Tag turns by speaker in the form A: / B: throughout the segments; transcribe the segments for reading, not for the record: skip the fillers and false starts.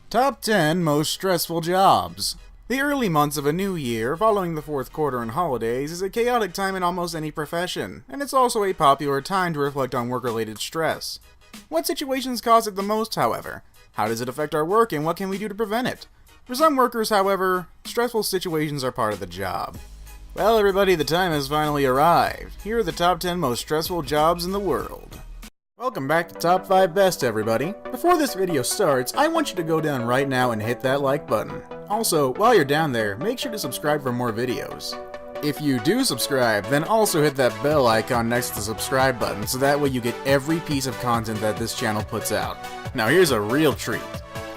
A: Top 10 Most Stressful Jobs. The early months of a new year, following the fourth quarter and holidays, is a chaotic time in almost any profession, and it's also a popular time to reflect on work-related stress. What situations cause it the most, however? How does it affect our work, and what can we do to prevent it? For some workers, however, stressful situations are part of the job. Well, everybody, the time has finally arrived. Here are the top 10 most stressful jobs in the world. Welcome back to Top 5 Best, everybody. Before this video starts, I want you to go down right now and hit that like button. Also, while you're down there, make sure to subscribe for more videos. If you do subscribe, then also hit that bell icon next to the subscribe button so that way you get every piece of content that this channel puts out. Now here's a real treat.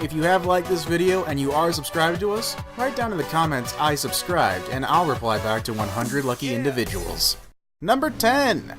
A: If you have liked this video and you are subscribed to us, write down in the comments "I subscribed" and I'll reply back to 100 lucky individuals. Number 10.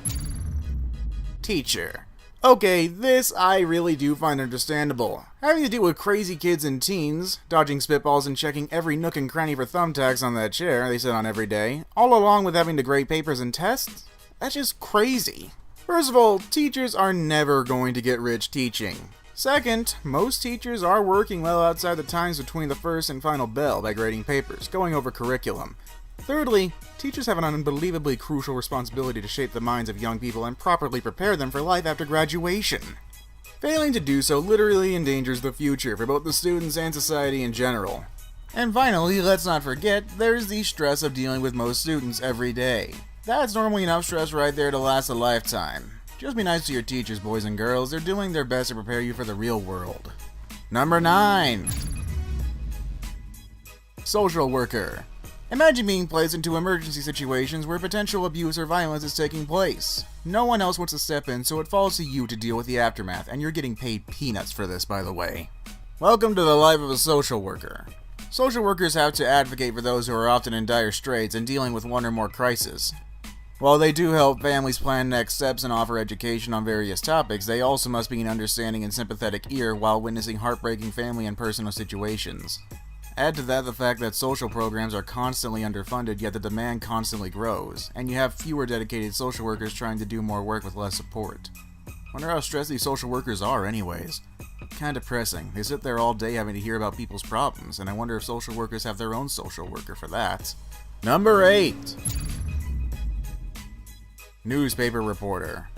A: Teacher. Okay, this I really do find understandable. Having to deal with crazy kids and teens, dodging spitballs and checking every nook and cranny for thumbtacks on that chair they sit on every day, all along with having to grade papers and tests, that's just crazy. First of all, teachers are never going to get rich teaching. Second, most teachers are working well outside the times between the first and final bell by grading papers, going over curriculum. Thirdly, teachers have an unbelievably crucial responsibility to shape the minds of young people and properly prepare them for life after graduation. Failing to do so literally endangers the future for both the students and society in general. And finally, let's not forget, there's the stress of dealing with most students every day. That's normally enough stress right there to last a lifetime. Just be nice to your teachers, boys and girls. They're doing their best to prepare you for the real world. Number 9. Social worker. Imagine being placed into emergency situations where potential abuse or violence is taking place. No one else wants to step in, so it falls to you to deal with the aftermath, and you're getting paid peanuts for this, by the way. Welcome to the life of a social worker. Social workers have to advocate for those who are often in dire straits and dealing with one or more crises. While they do help families plan next steps and offer education on various topics, they also must be an understanding and sympathetic ear while witnessing heartbreaking family and personal situations. Add to that the fact that social programs are constantly underfunded, yet the demand constantly grows, and you have fewer dedicated social workers trying to do more work with less support. Wonder how stressed these social workers are anyways. Kinda depressing. They sit there all day having to hear about people's problems, and I wonder if social workers have their own social worker for that. Number 8. Newspaper reporter.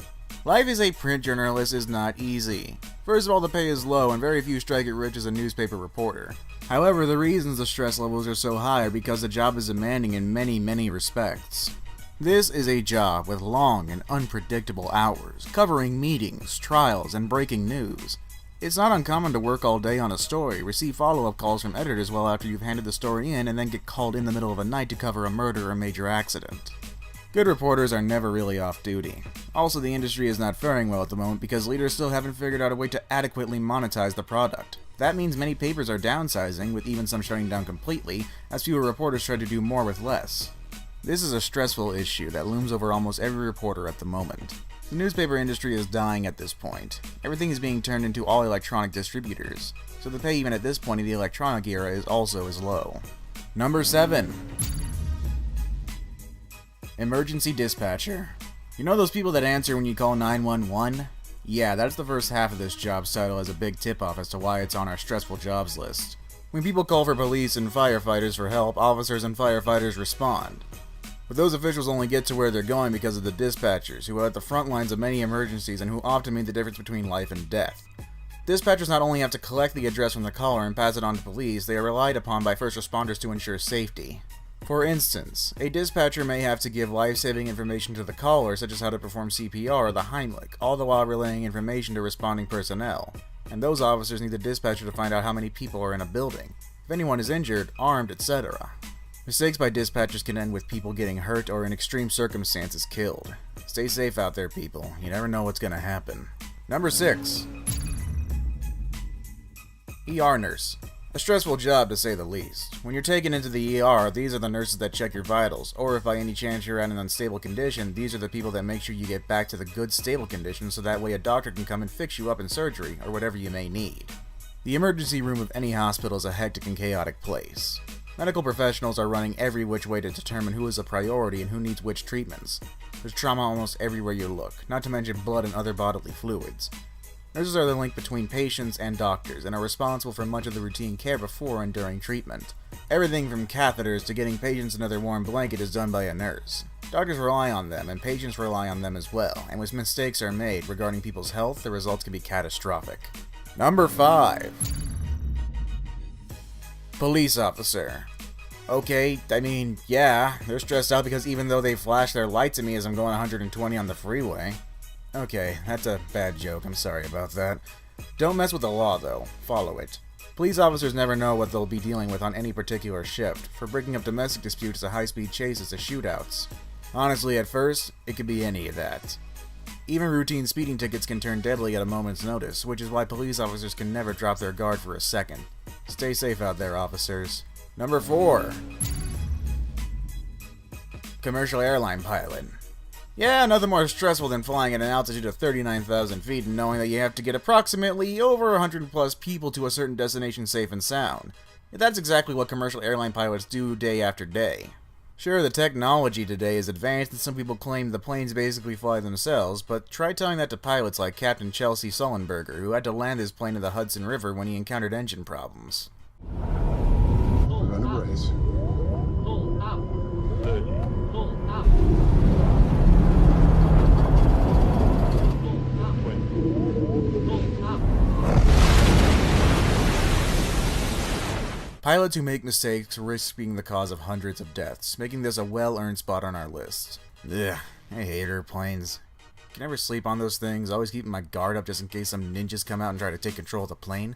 A: Life as a print journalist is not easy. First of all, the pay is low and very few strike it rich as a newspaper reporter. However, the reasons the stress levels are so high are because the job is demanding in many respects. This is a job with long and unpredictable hours, covering meetings, trials, and breaking news. It's not uncommon to work all day on a story, receive follow-up calls from editors well after you've handed the story in, and then get called in the middle of the night to cover a murder or major accident. Good reporters are never really off duty. Also, the industry is not faring well at the moment because leaders still haven't figured out a way to adequately monetize the product. That means many papers are downsizing, with even some shutting down completely, as fewer reporters try to do more with less. This is a stressful issue that looms over almost every reporter at the moment. The newspaper industry is dying at this point. Everything is being turned into all electronic distributors, so the pay even at this point in the electronic era is also as low. Number 7. Emergency dispatcher. You know those people that answer when you call 911? Yeah, that's the first half of this job's title as a big tip-off as to why it's on our stressful jobs list. When people call for police and firefighters for help, officers and firefighters respond. But those officials only get to where they're going because of the dispatchers, who are at the front lines of many emergencies and who often mean the difference between life and death. Dispatchers not only have to collect the address from the caller and pass it on to police, they are relied upon by first responders to ensure safety. For instance, a dispatcher may have to give life-saving information to the caller, such as how to perform CPR or the Heimlich, all the while relaying information to responding personnel. And those officers need the dispatcher to find out how many people are in a building, if anyone is injured, armed, etc. Mistakes by dispatchers can end with people getting hurt or in extreme circumstances killed. Stay safe out there, people. You never know what's gonna happen. Number 6. ER nurse. A stressful job to say the least. When you're taken into the ER, these are the nurses that check your vitals, or if by any chance you're at an unstable condition, these are the people that make sure you get back to the good stable condition so that way a doctor can come and fix you up in surgery, or whatever you may need. The emergency room of any hospital is a hectic and chaotic place. Medical professionals are running every which way to determine who is a priority and who needs which treatments. There's trauma almost everywhere you look, not to mention blood and other bodily fluids. Nurses are the link between patients and doctors, and are responsible for much of the routine care before and during treatment. Everything from catheters to getting patients another warm blanket is done by a nurse. Doctors rely on them, and patients rely on them as well, and when mistakes are made regarding people's health, the results can be catastrophic. Number 5. Police officer. Okay, I mean, yeah, they're stressed out because even though they flash their lights at me as I'm going 120 on the freeway. Okay, that's a bad joke, I'm sorry about that. Don't mess with the law though, follow it. Police officers never know what they'll be dealing with on any particular shift. For breaking up domestic disputes to high-speed chases to shootouts. Honestly, at first, it could be any of that. Even routine speeding tickets can turn deadly at a moment's notice, which is why police officers can never drop their guard for a second. Stay safe out there, officers. Number 4. Commercial airline pilot. Yeah, nothing more stressful than flying at an altitude of 39,000 feet and knowing that you have to get approximately over 100 plus people to a certain destination safe and sound. That's exactly what commercial airline pilots do day after day. Sure, the technology today is advanced and some people claim the planes basically fly themselves, but try telling that to pilots like Captain Chelsea Sullenberger, who had to land his plane in the Hudson River when he encountered engine problems.
B: We're gonna brace.
C: Pull up. Pull up. Pull up.
A: Pilots who make mistakes risk being the cause of hundreds of deaths, making this a well-earned spot on our list. Ugh, I hate airplanes. Can never sleep on those things, always keeping my guard up just in case some ninjas come out and try to take control of the plane.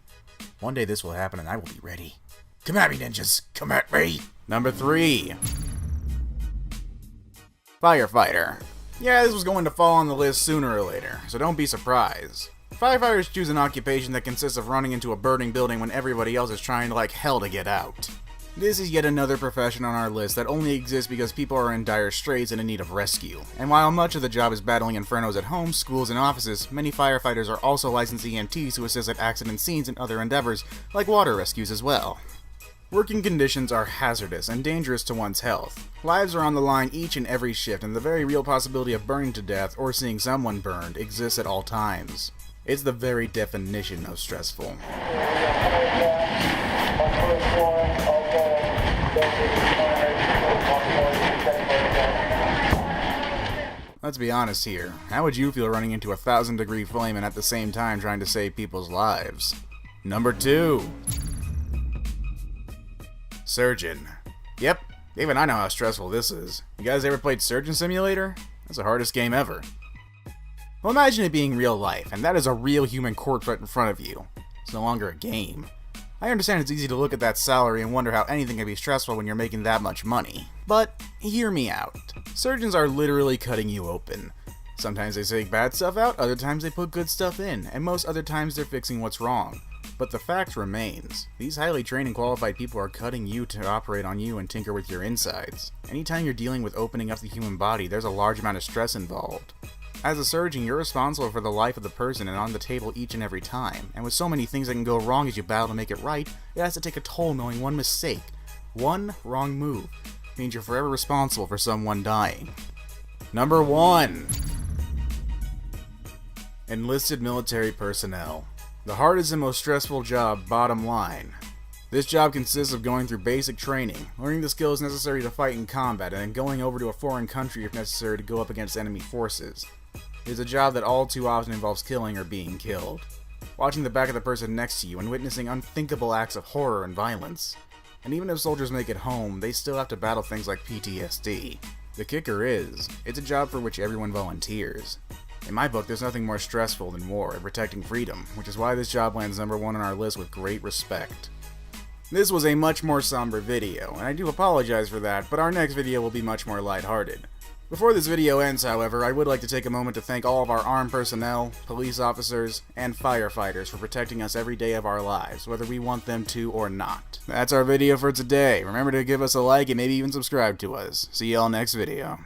A: One day this will happen and I will be ready. Come at me, ninjas! Come at me! Number 3. Firefighter. Yeah, this was going to fall on the list sooner or later, so don't be surprised. Firefighters choose an occupation that consists of running into a burning building when everybody else is trying like hell to get out. This is yet another profession on our list that only exists because people are in dire straits and in need of rescue. And while much of the job is battling infernos at homes, schools, and offices, many firefighters are also licensed EMTs who assist at accident scenes and other endeavors, like water rescues as well. Working conditions are hazardous and dangerous to one's health. Lives are on the line each and every shift, and the very real possibility of burning to death or seeing someone burned exists at all times. It's the very definition of stressful. Let's be honest here. How would you feel running into a 1,000-degree flame and at the same time trying to save people's lives? Number 2. Surgeon. Yep, even I know how stressful this is. You guys ever played Surgeon Simulator? That's the hardest game ever. Well, imagine it being real life, and that is a real human corpse right in front of you. It's no longer a game. I understand it's easy to look at that salary and wonder how anything can be stressful when you're making that much money. But, hear me out. Surgeons are literally cutting you open. Sometimes they take bad stuff out, other times they put good stuff in, and most other times they're fixing what's wrong. But the fact remains, these highly trained and qualified people are cutting you to operate on you and tinker with your insides. Anytime you're dealing with opening up the human body, there's a large amount of stress involved. As a surgeon, you're responsible for the life of the person and on the table each and every time, and with so many things that can go wrong as you battle to make it right, it has to take a toll knowing one mistake, one wrong move, means you're forever responsible for someone dying. Number 1. Enlisted military personnel. The hardest and most stressful job, bottom line. This job consists of going through basic training, learning the skills necessary to fight in combat, and then going over to a foreign country if necessary to go up against enemy forces. It is a job that all too often involves killing or being killed. Watching the back of the person next to you and witnessing unthinkable acts of horror and violence. And even if soldiers make it home, they still have to battle things like PTSD. The kicker is, it's a job for which everyone volunteers. In my book, there's nothing more stressful than war and protecting freedom, which is why this job lands number 1 on our list with great respect. This was a much more somber video, and I do apologize for that, but our next video will be much more lighthearted. Before this video ends, however, I would like to take a moment to thank all of our armed personnel, police officers, and firefighters for protecting us every day of our lives, whether we want them to or not. That's our video for today. Remember to give us a like and maybe even subscribe to us. See y'all next video.